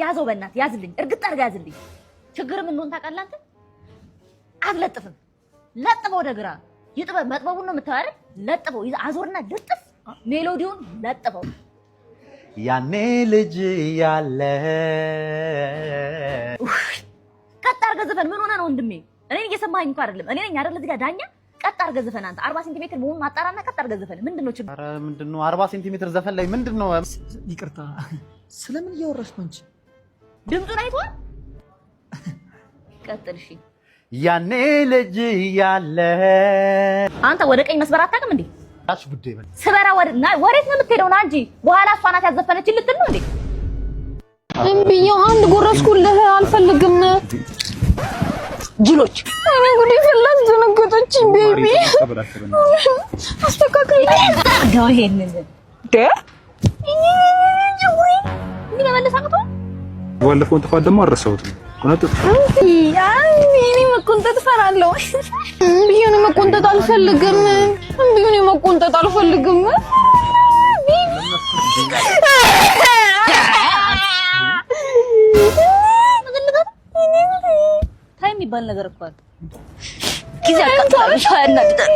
ያዘው በእናትህ ያዝልኝ እርግጥ አድርጋ ያዝልኝ ችግር ምን እንደሆነ ታውቃለህ አንተ አትለጥፍም ለጥፈው ወደ ግራ ይጥበብ መጥበቡን ነው የምታወራው ለጥፈው አዞርና ልጥፍ ሜሎዲውን ለጥፈው ያኔ ልጅ ያለ ቀጥ አድርገህ ዘፈን ምን ሆነ ነው ወንድሜ እኔን እየሰማኸኝ እንኳን አይደለም እኔ ነኝ አይደል እዚህ ጋር ዳኛ ቀጥ አድርገህ ዘፈን አንተ 40 ሴንቲሜትር መሆኑን ማጣራና ቀጥ አድርገህ ዘፈን ምንድነው ችግር ኧረ ምንድነው 40 ሴንቲሜትር ዘፈን ላይ ምንድነው ይቅርታ ስለምን እያወራሽ ነው አንቺ ድምፁን አይቷል ቀጥል እሺ ያኔ ልጅ ያለ አንተ ወደ ቀኝ መስበር አታውቅም እንዴ ታች ጉዴ በል ስበራ ወሬት ነው የምትሄደው ና እንጂ በኋላ እሷ ናት ያዘፈነችኝ ልትል ነው እንዴ እምቢዬው አንድ ጎረስኩልህ አልፈልግም ጅሎች እኔ ጉዴ ፈላስ ደነገጠች ቤቢ አስተካክል ነው ይሄንን ደ ምን መለሳቅቶ ወለፈውን ጥፋት ደግሞ አረሳሁት ቆንጠጥ እኔ መቆንጠጥ ፈራለሁ እምቢዬው መቆንጠጥ አልፈልግም እምቢዬው መቆንጠጥ አልፈልግም ታይም ይባል ነገር እኮ አለ ጊዜ አቃጥላል ያናድዳል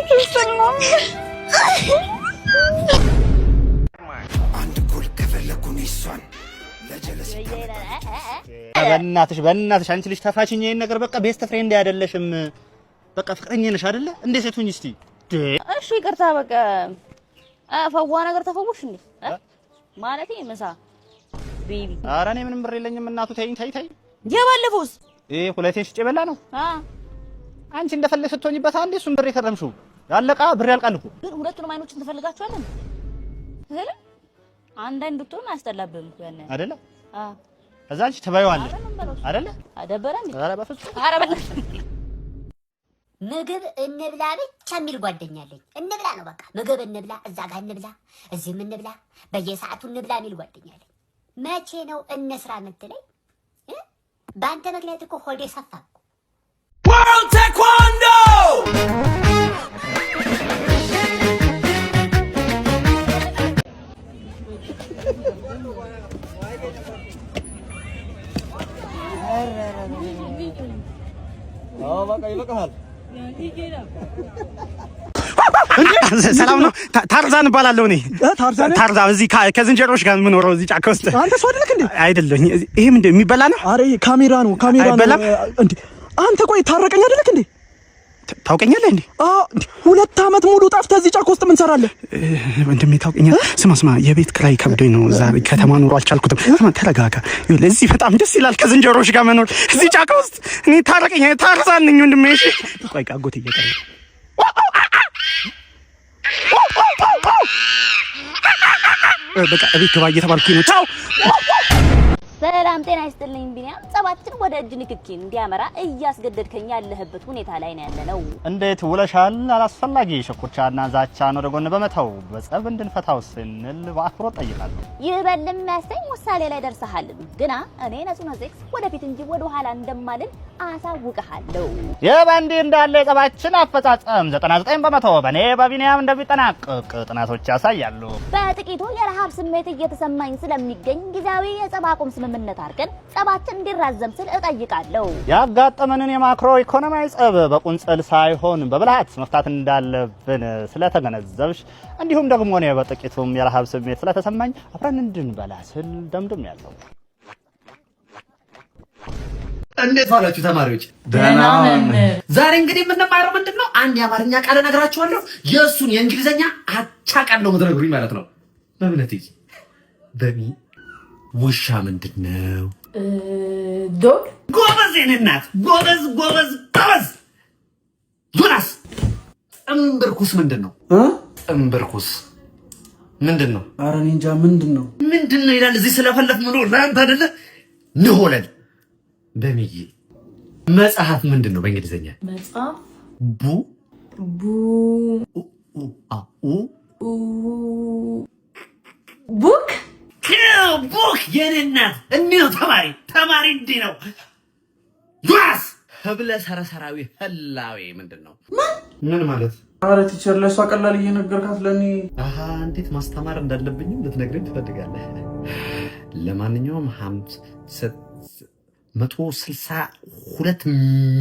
አንድ ጎል ከፈለኩኝ እሷን ለጀለስ በእናትሽ አንቺ ልጅ ተፋችኝ ይሄን ነገር በቃ ቤስት ፍሬንድ አይደለሽም በቃ ፍቅረኛ ነሽ አይደለ እንዴ ሴቱኝ እስቲ እሺ ይቅርታ በቃ ፈዋ ነገር ተፈውሽ እንዴ ማለቴ ምሳ ቤቢ ኧረ እኔ ምንም ብር የለኝም እናቱ ተይኝ የባለፈውስ ሁለቴን ሽጬ በላ ነው አንቺ እንደፈለግሽ ስትሆኝበት አንዴ እሱን ብር የከረምሽው ያለቃ ብር ያልቃል እኮ ግን ሁለቱንም አይኖችን ትፈልጋቸዋለህ አይደል አንድ አይን ብትሆን አያስጠላብህም እኮ ያኔ አይደለ ከዛ አንቺ ትበይዋለሽ አይደለ አደበረ እንዴ ኧረ በፍጹም ኧረ በላ ምግብ እንብላ ብቻ የሚል ጓደኛለኝ እንብላ ነው በቃ ምግብ እንብላ እዛ ጋር እንብላ እዚህም እንብላ በየሰዓቱ እንብላ የሚል ጓደኛለኝ መቼ ነው እንስራ የምትለኝ በአንተ ምክንያት እኮ ሆዴ ሰፋ ወርልድ ቴኳንዶ በቃ ይበቃሃል ሰላም ነው ታርዛን እባላለሁ እኔ ታርዛን እዚህ ከዝንጀሮች ጋር የምኖረው እዚህ ጫካ ውስጥ አንተ ሰው አይደለክ እንዴ አይደለኝ ይሄ ምንድነው የሚበላ ነው አሬ ካሜራ ነው እንዴ አንተ ቆይ ታረቀኝ አይደለክ እንዴ ታውቀኛለህ እንዴ 2 አመት ሙሉ ጠፍተህ እዚህ ጫካ ውስጥ ምን ሰራለህ ወንድሜ ታውቀኛለህ ስማ የቤት ክራይ ከብዶኝ ነው እዛ ከተማ ኑሮ አልቻልኩትም ስማ ተረጋጋ ለዚህ በጣም ደስ ይላል ከዝንጀሮች ጋር መኖር እዚህ ጫካ ውስጥ እኔ ታረቀኝ ታርዛን ነኝ ወንድሜ እሺ ቆይ አጎት እየቀረ በቃ እቤት ግባ እየተባልኩኝ ነው ቻው ሰላም ጤና ይስጥልኝ ቢኒያም ጸባችን ወደ እጅ ንክኪ እንዲያመራ እያስገደድከኝ ያለህበት ሁኔታ ላይ ነው ያለነው እንዴት ውለሻል አላስፈላጊ ሽኩቻና ዛቻን ወደ ጎን በመተው በጸብ እንድንፈታው ስንል በአክብሮት ጠይቃለሁ ይበልም ያሰኝ ውሳኔ ላይ ደርሰሃል ግና እኔ ነጹና ዜክስ ወደፊት እንጂ ወደ ኋላ እንደማልን አሳውቀሃለሁ የባንዲ እንዳለ የጸባችን አፈጻጸም 99% በኔ በቢኒያም እንደሚጠናቀቅ ጥናቶች ያሳያሉ በጥቂቱ የረሃብ ስሜት እየተሰማኝ ስለሚገኝ ጊዜያዊ የጸብ አቁም ስምምነት አድርገን ጸባችን እንዲራዘም ስል እጠይቃለሁ ያጋጠመንን የማክሮ ኢኮኖሚያዊ ጸብ በቁንጽል ሳይሆን በብልሃት መፍታት እንዳለብን ስለተገነዘብሽ እንዲሁም ደግሞ እኔ በጥቂቱም የረሃብ ስሜት ስለተሰማኝ አብረን እንድንበላ ስል ደምድም ያለው እንዴት ዋላችሁ ተማሪዎች? ደህና ነን። ዛሬ እንግዲህ የምንማረው ምንድነው? አንድ የአማርኛ ቃል እነግራችኋለሁ። የእሱን የእንግሊዘኛ አቻ ቃል ነው የምትነግሩኝ ማለት ነው። በእምነት በሚ ውሻ ምንድነው? ዶግ ጎበዝ የኔ እናት ጎበዝ። ዮናስ ጥንብርኩስ ምንድነው? ጥንብርኩስ ምንድነው? ኧረ እኔ እንጃ ምንድነው ይላል እዚህ ስለፈለፍ ምኖ ለአንተ አይደለ ንሆለል በሚዬ መጽሐፍ ምንድነው በእንግሊዘኛ? መጽሐፍ ቡክ የኔ እናት እንዲህ ነው ተማሪ እንዲህ ነው። ዮናስ ህብለ ሰረሰራዊ ህላዌ ምንድነው? ምን ማለት? ኧረ ቲቸር ለሷ ቀላል እየነገርካት ለኔ እንዴት ማስተማር እንዳለብኝም ልትነግረኝ ትፈልጋለህ? ለማንኛውም 162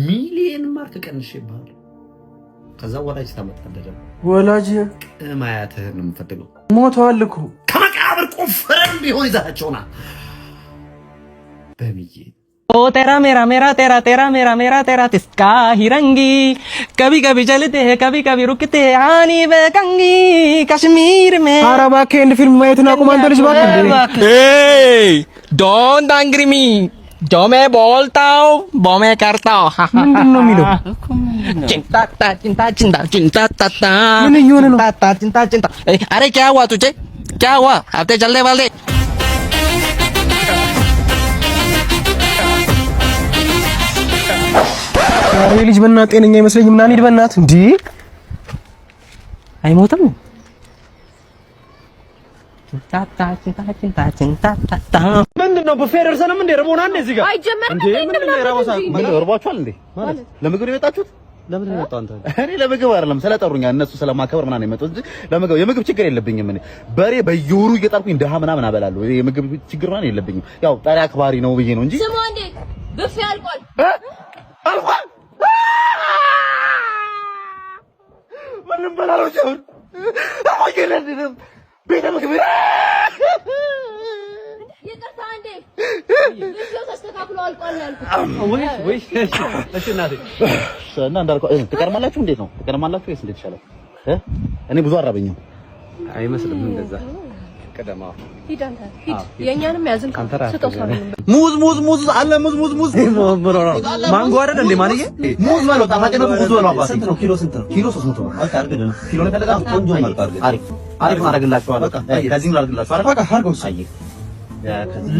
ሚሊዮን ማርክ ቀንሽ ይባላል። ከዛ ወላጅ ታመጣለህ። ወላጅ ቅማያትህን ነው የምፈልገው። ሞተዋል እኮ ከመቃብር ቆፍረን ቢሆን ይዛቸውና በሚዬ ओ तेरा मेरा मेरा तेरा तेरा मेरा मेरा तेरा तिसका हिरंगी कभी कभी चलते हैं कभी कभी रुकते हैं आनी बेकंगी कश्मीर में ኧረ እባክህ እንደ ፊልም ማየቱን አቁም አንተ ልጅ እባክህ Hey don't angry me जो मैं बोलता हूँ वो मैं करता हूँ ምንድን ነው የሚለው चिंता ता चिंता चिंता चिंता ता ता ምን እየሆነ ነው चिंता ता चिंता चिंता अरे क्या हुआ तुझे क्या हुआ हफ्ते चलने वाले ኧረ ልጅ በእናትህ ጤነኛ አይመስለኝም ና እንሂድ በእናትህ እንዴ አይሞትም चिंता ता चिंता चिंता चिंता ता ता ምንድነው ቡፌ ደርሰንም እንደ ረቦና እዚህ ጋር አይጀመርም እንዴ ምንድነው የራቦሳ እርቧችኋል እንዴ? ማለት ለምግብ ነው የመጣችሁት? ለምን ነው የመጣው አንተ? እኔ ለምግብ አይደለም ስለጠሩኛ እነሱ ስለማከበር ምናምን የመጡት እንጂ ለምግብ የምግብ ችግር የለብኝም። እኔ በሬ በየወሩ እየጠርኩኝ ደሃ ምናምን አበላለሁ። የምግብ ችግር ምናምን የለብኝም። ያው ጣሪ አክባሪ ነው ብዬ ነው እንጂ ስማ እንዴ ብፌ አልቋል አልቋል። ምንም በላለው ጀምር አማገለድንም ቤተ ምግብ ይቅርታ እንዴ ብፌው ተስተካክሎ አልቋል ያልኩት ወይ እሺ እናቴ እና እንዳልኩ ትቀርማላችሁ። እንዴት ነው ትቀርማላችሁ ወይስ እንዴት ይሻላል? እኔ ብዙ አራበኝም አይመስልም እንደዛ ቀደማ ሂድ አንተ ሂድ የኛንም ያዝን ስጦታ ሙዝ ሙዝ ሙዝ አለ ሙዝ ሙዝ ሙዝ ማንጎ አይደል እንዴ ማንዬ ሙዝ ማለት ጣፋጭ ነው። ሙዝ ነው አባቴ ስንት ነው ኪሎ? ስንት ነው ኪሎ? 300 ነው። በቃ አርግልን ኪሎ ነው ፈለጋችሁ? ቆንጆ መልክ አርግ። አሪፍ አሪፍ አረግላችኋለሁ። በቃ ከዚህ ነው አርግላችኋለሁ። በቃ አርገው ሳይ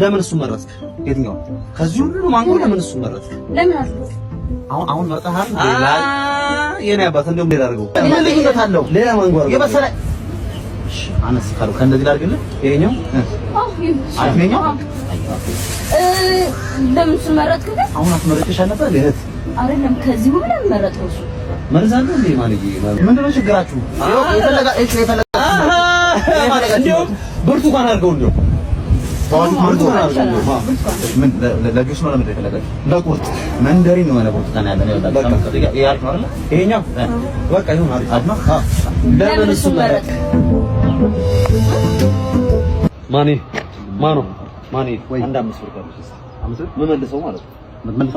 ለምን እሱ መረጥክ? የትኛው ከዚህ ሁሉ ማንጎ ለምን እሱ መረጥክ? ለምን አልኩት? አሁን መጣሃል ሌላ የኔ አባት እንደውም ሌላ አርገው ምን ልዩነት አለው? ሌላ ማንጎ አርገው የበሰለ አነስ ካሉ ከእንደዚህ ላድርግልህ። ይሄኛው አይኛው ለምን እሱ መረጥክ? አሁን አትመረጥሽ አልነበር ለእህት አይደለም ከዚህ ሁሉ ለምን መረጥከው? እሱ መርዛሉ እንዴ ማለት ምንድነው ችግራችሁ? የፈለጋ እንደው ብርቱካን አድርገው እንደው ብርቱካን አድርገው ምን ለጁስ ነው ለምን የፈለጋችሁ? ለቁርጥ መንደሪን ነው ለቁርጥካን ያለ ነው በቃ ያልኩ አይደል? ይሄኛው በቃ ይሁን አድማ ለምን እሱ መረጥክ? ማኔ ማኖ ማኔ አንድ 5 ብር ካለሽ 5 ብር መመልሰው ማለት ነው።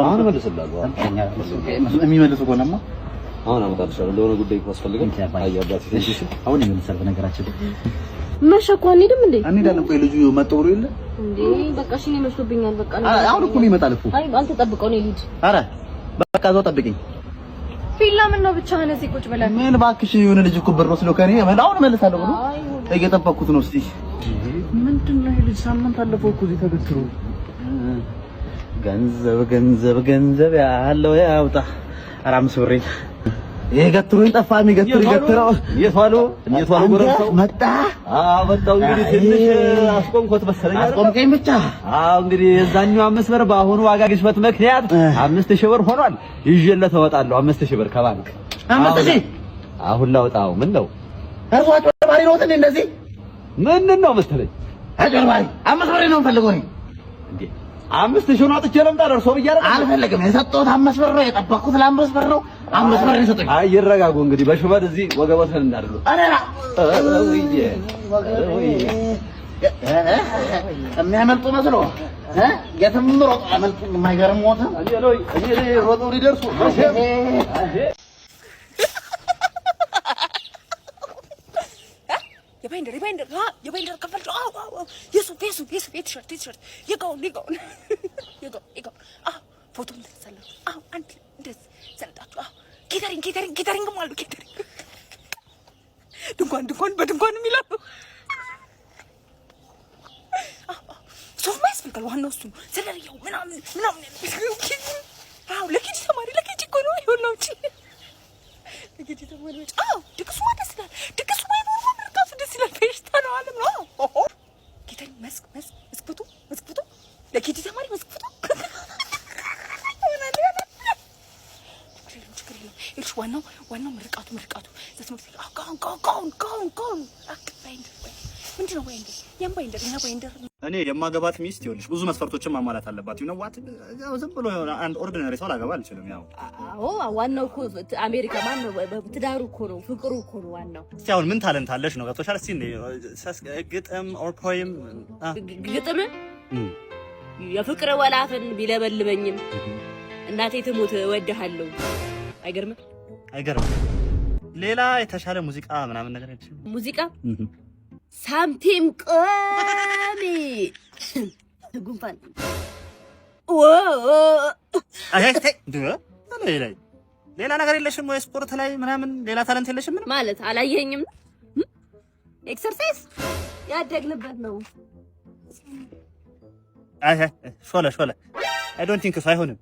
አሁን እመልስልሃለሁ። የሚመልሰው ከሆነማ አሁን አመጣልሻለሁ። ለሆነ ጉዳይ ካስፈልገን አያባት እሺ። አሁን ይመልሳል። በነገራችን መሸኳ እንሂድም እንዴ እንሄዳለን። ቆይ ልጁ መጥቶ ብሎ የለ እንዴ በቃ እሺ ነው መስሎብኛል። በቃ አሁን እኮ ይመጣል እኮ። አይ አንተ ጠብቀው ነው ልሂድ። ኧረ በቃ እዛው ጠብቂኝ። ፊላ ምን ነው ብቻህን እዚህ ቁጭ ብለህ? ምን እባክሽ የሆነ ልጅ እኮ ብር ወስዶ ከኔ አሁን እመልሳለሁ ብሎ እየጠበቅኩት ነው። እስቲ ምንድነው ይሄ ልጅ ሳምንት አለፈው እኮ እዚህ ተገትሮ። ገንዘብ ገንዘብ ገንዘብ ያለው ያውጣ። ኧረ 5 ብር ይሄ ገትሮኝ ጠፋ። የሚገትሩ ይገትረው የቷሉ ጎረምሳው መጣ። መጣው እንግዲህ ትንሽ አስቆምኩት መሰለኝ። አስቆምከኝ ብቻ። እንግዲህ የዛኛው 5 ብር በአሁኑ ዋጋ ግሽበት ምክንያት 5000 ብር ሆኗል። ይዤለት እወጣለሁ 5000 ብር ከባንክ 5000 አሁን ላውጣው። ምን ነው እርሷ ባሪ ነው እንደዚህ ምንድን ነው መሰለኝ? አጀርባሪ 5 ብር ነው ፈልጎ ነው እንዴ 5000 ነው አጥቼ ለምጣ ደርሶ ብያለሁ። አልፈልግም። የሰጠሁት 5 ብር ነው። የጠበቅኩት ለ5 ብር ነው። 5 ብር ነው ሰጠኝ። አይ ይረጋጉ እንግዲህ በሽመድ እዚህ ወገቦትን እንዳደሉ አረራ የሚያመልጡ መስሎ የትም ሮጥ አመልጡ። የማይገርም ሞተ እኔ ሮጠው ሊደርሱ የባይንደር ከፈል የሱፍ የቲሸርት የጋውን ፎቶ እንደተሰለፉ አንድ እንደዚህ ሰልጣችሁ ኬተሪንግም አሉ። ኬተሪንግ ድንኳን በድንኳን የሚላሉ ሱፍ ማያስፈልጋል። ዋናው እሱ ነው። ስለሪያው ምናምን ለኬጂ ተማሪ ለኬጂ እኮ ነው ይሆናው እንጂ ለኬጂ ተማሪዎች ድግሱ ደስ ይላል። ድግሱ ባይኖር ምርቃቱ ደስ ይላል። ፌሽታ ነው አለም ነው ኬተሪንግ መስክፍቱ ለኬጂ ተማሪ መስክፍቱ ዋናው ምርቃቱ ዘትምህርት ጋውን ምንድነው ባይንደር? ያን ባይንደር እኔ የማገባት ሚስት ይኸውልሽ ብዙ መስፈርቶችን ማሟላት አለባት። ነው ዋት ዝም ብሎ አንድ ኦርዲናሪ ሰው ላገባ አልችልም። ያው አዎ ዋናው እኮ አሜሪካ ማን ነው ትዳሩ እኮ ነው ፍቅሩ እኮ ነው ዋናው። እስቲ አሁን ምን ታለንት አለሽ ነው ገብቶሻል? እስቲ ግጥም ኦር ፖኤም ግጥም የፍቅር ወላፈን ቢለበልበኝም እናቴ ትሙት እወድሃለሁ። አይገርምም? አይገርምም። ሌላ የተሻለ ሙዚቃ ምናምን ነገር አይደል? ሙዚቃ ሳምቲም ቆሚ ጉንፋን ሌላ ነገር የለሽም ወይ? ስፖርት ላይ ምናምን ሌላ ታለንት የለሽም? ምን ማለት አላየኸኝም? ኤክሰርሳይዝ ያደግንበት ነው። ሾለ አይ ዶንት ቲንክ ሶ አይሆንም።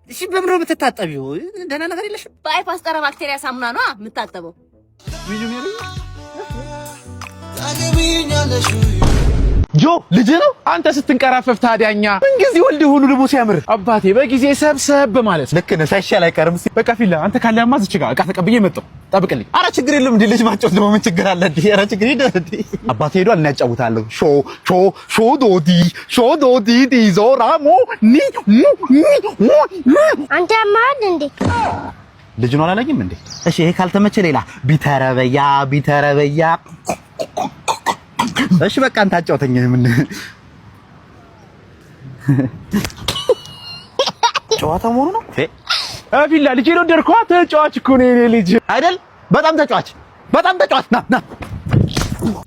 እሺ በምን ነው የምትታጠቢው? ደህና ነገር የለሽም? በአይፓስ ጸረ ባክቴሪያ ሳሙና ነው የምታጠበው። ጆ ልጅ ነው አንተ ስትንቀራፈፍ ታዲያኛ ምን ጊዜ ወልድ ሁሉ ልቦ ሲያምር አባቴ በጊዜ ሰብሰብ ማለት ልክ ነህ። ሳይሻል አይቀርም። በቃ ፊላ አንተ ካለማ ዝች ጋር እቃ ተቀብዬ መጣሁ። ጠብቅልኝ። ኧረ ችግር የለም እንዴ ልጅ ማጫወት ደግሞ ምን ችግር አለ እንዴ? ኧረ ችግር የለም እንዴ አባቴ ሄዷል። እናጫውታለሁ ሾ ዶዲ ዲዞራሞ ኒ አንተ ማን እንዴ ልጅ ነው አላለኝም እንዴ? እሺ ይሄ ካልተመቸ ሌላ ቢተረበያ እሺ በቃ አንተ አጫውተኝ። ምን ጨዋታ መሆኑ ነው? ፊላ ልጅ ነው ደርኳ ተጫዋች እኮ ነው የኔ ልጅ አይደል? በጣም ተጫዋች ና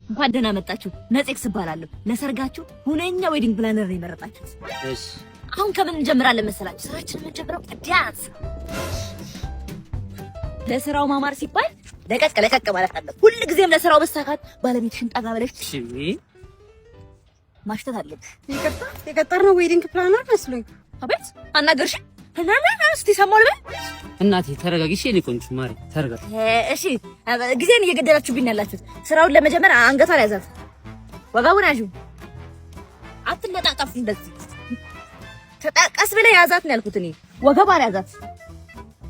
እንኳን ደህና መጣችሁ። ነጽክስ እባላለሁ። ለሰርጋችሁ ሁነኛ ዌዲንግ ፕላነር ነው የመረጣችሁት። እሺ አሁን ከምን እንጀምራለን መሰላችሁ? ስራችንን የምንጀምረው ዳንስ። ለስራው ማማር ሲባል ለቀቅ ማለት አለ። ሁሉ ጊዜም ለስራው መሳካት ባለቤትሽን ጠጋ ብለሽ ማሽተት አለብሽ። የቀጠርነው ዌዲንግ ፕላነር መስሎኝ። አቤት አናገርሽ እስቲ ሰሞን በል እናቴ ተረጋጊ። እሺ ሊቆንቹ ማሪ ተረጋጊ። እሺ ጊዜን እየገደላችሁብኝ ያላችሁት። ስራውን ለመጀመር አንገቷን ያዛት፣ ወገቡን ያዡ፣ አትለጣጣፉ። እንደዚህ ተጣቀስ ብለህ ያዛት ነው ያልኩት እኔ። ወገቧን ያዛት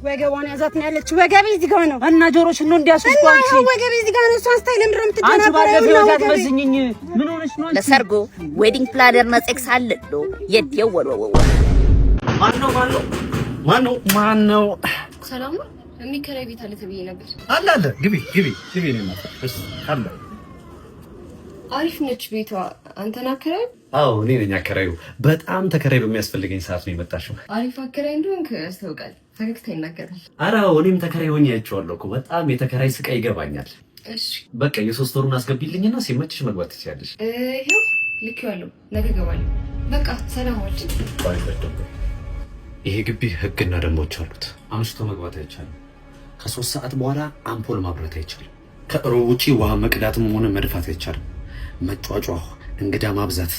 ወገቧን ያዛት ነው ያለችው። ወገቤ እዚህ ጋር ነው እና ጆሮሽን ነው እንዲያስወጣው አንቺ። ወገቤ እዚህ ጋር ነው። እሷን ስታይል ለምንድን ነው የምትጀናበረው? አትመዝኝኝ። ምን ሆነሽ ነው? ለሰርጎ ዌዲንግ ፕላነር ነጽክስ አለዶ የደወል ማን ነው? ሰላም ነው። የሚከራይ ቤት አለ ተብዬ ነበር። አለ ግቢ ነው ማለት እሺ አለ። አሪፍ ነች ቤቷ። አንተን አከራይ? አዎ እኔ ነኝ አከራዩ። በጣም ተከራይ በሚያስፈልገኝ ሰዓት ነው የመጣሽው። አሪፍ አከራይ እንደሆንክ ያስታውቃል። ፈገግታ ይናገራል። ኧረ እኔም ተከራይ ሆኜ አይቼዋለሁ እኮ። በጣም የተከራይ ስቃይ ይገባኛል። እሺ በቃ የ3 ወሩን አስገቢልኝና ሲመችሽ መግባት ትችያለሽ። ይሄው ልኬዋለሁ። ነገ እገባለሁ። በቃ ሰላም ዋል። ይሄ ግቢ ህግና ደንቦች አሉት። አምሽቶ መግባት አይቻልም። ከ3 ሰዓት በኋላ አምፖል ማብራት አይቻልም። ከእሮብ ውጪ ውሃ መቅዳትም ሆነ መድፋት አይቻልም። መጫጫህ፣ እንግዳ ማብዛት፣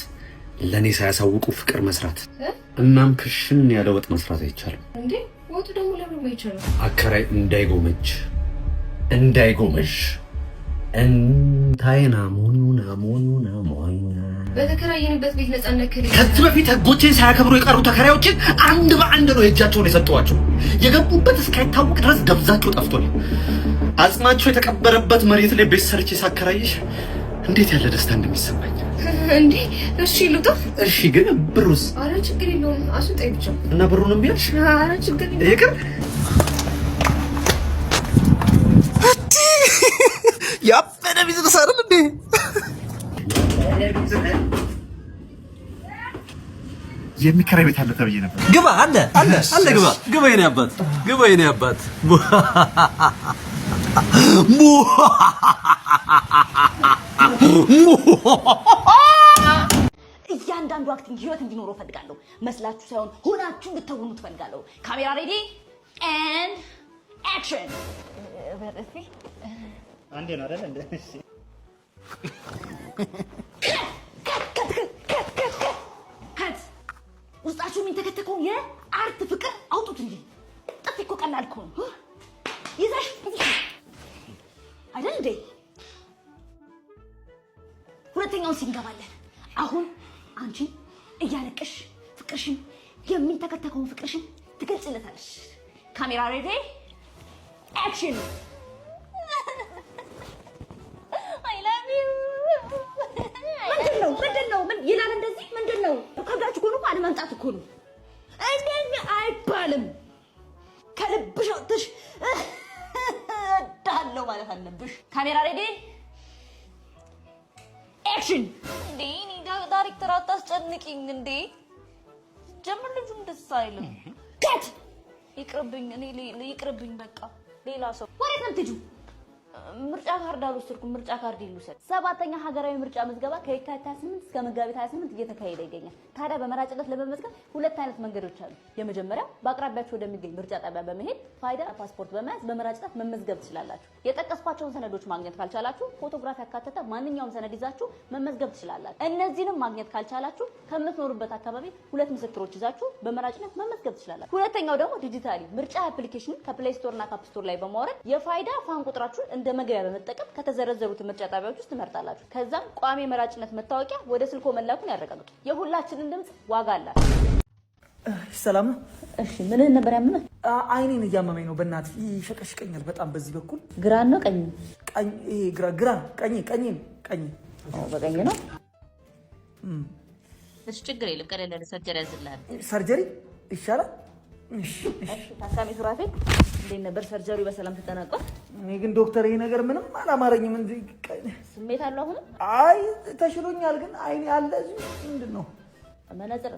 ለኔ ሳያሳውቁ ፍቅር መስራት፣ እናም ክሽን ያለ ወጥ መስራት አይቻልም። እንዴ ወጡ ደግሞ ለምን አይቻልም? አከራይ እንዳይጎመጅ እንታይና ሞኑና በተከራየንበት ቤት ነፃነት ከሌለ ከዚህ በፊት ህጎችን ሳያከብሩ የቀሩ ተከራዮችን አንድ በአንድ ነው የእጃቸውን የሰጠዋቸው። የገቡበት እስካይታወቅ ድረስ ደብዛቸው ጠፍቷል። አጽማቸው የተቀበረበት መሬት ላይ ቤት ሰርቼ ሳከራይሽ እንዴት ያለ ደስታ እንደሚሰማኝ እንዴ! እሺ ልውጣ። እሺ ግን ብሩስ? ኧረ ችግር የለውም አስወጣኝ ብቻ። እና ብሩንም ቢያልሽ? ኧረ ችግር የለውም ይቅር። ያፈነ ቢዝነስ አይደል እንዴ? የሚከራይ ቤት አለ ተብዬ ነበር። ግባ አለ ግባ የኔ አባት እያንዳንዱ አክቲንግ ህይወት እንዲኖረው ፈልጋለሁ። መስላችሁ ሳይሆን ሆናችሁ እንድትተውኑ ፈልጋለሁ። ካሜራ ሬዲ ኤንድ አክሽን። አንዴ ነው አይደል እንዴ? እሺ ከት ውስጣችሁ የሚንተከተከው የአርት ፍቅር አውጡት እንጂ ጥፊ እኮ ቀላል እኮ ነው። ይዘሽ አይደል እንዴ? ሁለተኛውን ሲንገባለን። አሁን አንቺ እያለቀሽ ፍቅርሽን የሚንተከተከውን ፍቅርሽን ትገልጽለታለሽ። ካሜራ ሬዲ አክሽን። I love you. ምንድን ነው መምጣት እኮ ነው። እንደኛ አይባልም። ከልብሽ ወጥሽ ዳለው ማለት አለብሽ። ካሜራ ሬዲ አክሽን። እንዴ እኔ ዳይሬክተር አታስጨንቂኝ እንዴ። ጀምር ልጁም ደስ አይልም። ከት ይቅርብኝ፣ እኔ ይቅርብኝ። በቃ ሌላ ሰው ወዴት ነው የምትሄጂው? ምርጫ ካርድ አልወሰድኩም። ምርጫ ካርድ ይሉሰድ። 7ኛ ሀገራዊ ምርጫ ምዝገባ ከየካቲት 28 እስከ መጋቢት 28 እየተካሄደ ይገኛል። ታዲያ በመራጭነት ለመመዝገብ 2 አይነት መንገዶች አሉ። የመጀመሪያው በአቅራቢያችሁ ወደሚገኝ ምርጫ ጣቢያ በመሄድ ፋይዳ ፓስፖርት በመያዝ በመራጭነት መመዝገብ ትችላላችሁ። የጠቀስኳቸውን ሰነዶች ማግኘት ካልቻላችሁ ፎቶግራፍ ያካተተ ማንኛውም ሰነድ ይዛችሁ መመዝገብ ትችላላችሁ። እነዚህንም ማግኘት ካልቻላችሁ ከምትኖሩበት አካባቢ 2 ምስክሮች ይዛችሁ በመራጭነት መመዝገብ ትችላላችሁ። ሁለተኛው ደግሞ ዲጂታሊ ምርጫ አፕሊኬሽን ከፕሌይ ስቶር እና ከአፕ ስቶር ላይ በማውረድ የፋይዳ ፋን ቁጥራችሁን እንደ መግቢያ በመጠቀም ከተዘረዘሩት ምርጫ ጣቢያዎች ውስጥ ትመርጣላችሁ። ከዛም ቋሚ መራጭነት መታወቂያ ወደ ስልኮ መላኩን ያረጋግጡ። የሁላችንን ድምጽ ዋጋ አላት። ሰላም ነው? እሺ ምንህን ነበር ያመመህ? አይኔን እያመመኝ ነው። በእናትህ ይሸቀሽቀኛል በጣም። በዚህ በኩል ግራ ነው ቀኝ? ቀኝ። ይሄ ግራ ቀኝ። በቀኝ ነው። እሺ ችግር የለም። ቀለል ያለ ሰርጀሪ ያዝልሃል። ሰርጀሪ ይሻላል? እሺ ታካሚ ሱራፌል እንዴት ነበር ሰርጀሪው? በሰላም ተጠናቋል? እኔ ግን ዶክተር ይሄ ነገር ምንም አላማረኝም። እንዴ ስሜት አለው አሁን? አይ ተሽሎኛል፣ ግን አይኔ አለ እዚህ። ምንድነው?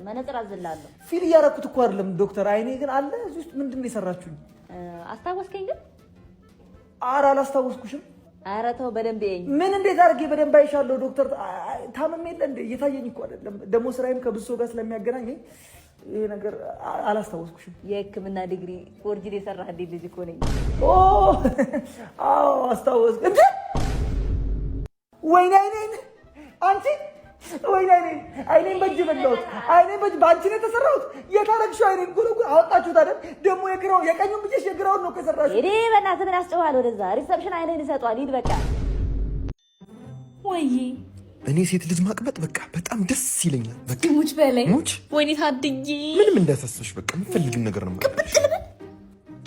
መነጽር አዝልሃለሁ። ፊል እያደረኩት እኮ አይደለም ዶክተር፣ አይኔ ግን አለ እዚህ ውስጥ። ምንድነው የሰራችሁኝ? አስታወስከኝ ግን? ኧረ አላስታወስኩሽም። ኧረ ተው በደንብ ይኝ። ምን እንዴት አድርጌ በደንብ አይሻለሁ ዶክተር? ታመም የለ እንዴ? እየታየኝ እኮ አይደለም። ደግሞ ስራዬም ከብዙ ሰው ጋር ስለሚያገናኘኝ ይሄ ነገር አላስታወስኩሽም። የሕክምና ዲግሪ ፎርጅድ የሰራህ እንዴ ልጅ እኮ ነኝ። አዎ አስታወስኩ። እንዴ ወይኔ አይኔን አንቺ፣ ወይኔ አይኔን በእጅ በላሁት። አይኔን በእጅ በአንቺ ነው የተሰራሁት። የታረግሽው አይኔን ጉልጉ አወጣችሁት አይደል? ደግሞ የግራው የቀኙን ብዬሽ የግራውን ነው ከሰራሽው። እኔ በእናትህ ምን ያስጨዋል? ወደዛ ሪሰፕሽን አይኔን ይሰጧል። ሂድ በቃ። ወይ እኔ ሴት ልጅ ማቅበጥ በቃ በጣም ደስ ይለኛል። በቃ ሙች በላይ ሙች። ወይኔ ታድጊ ምንም እንዳያሳስብሽ። በቃ የምትፈልጊው ነገር ነው ማለት ነው።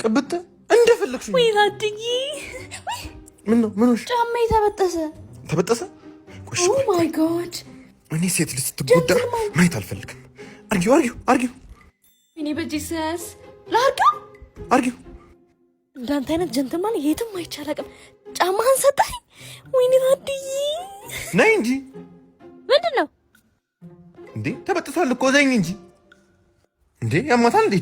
ቅብጥ እንደፈለግሽ። ወይ ታድጊ። ምን ነው? ምን ሆነሽ? ጫማዬ ተበጠሰ። ቆሽ ኦ ማይ ጋድ። እኔ ሴት ልጅ ስትጎዳ ማየት አልፈልግም። አርጊው። እኔ በጂሰስ ላርጋው። አርጊው። እንዳንተ አይነት ጀንትልማን የትም አይቻላቅም። ጫማህን ሰጠኝ። ወይኔ ታድጊ። ነይ እንጂ። ምንድነው እንዴ? ተበጥሷል እኮ ዘኝ እንጂ። እንዴ ያማታል እንዴ?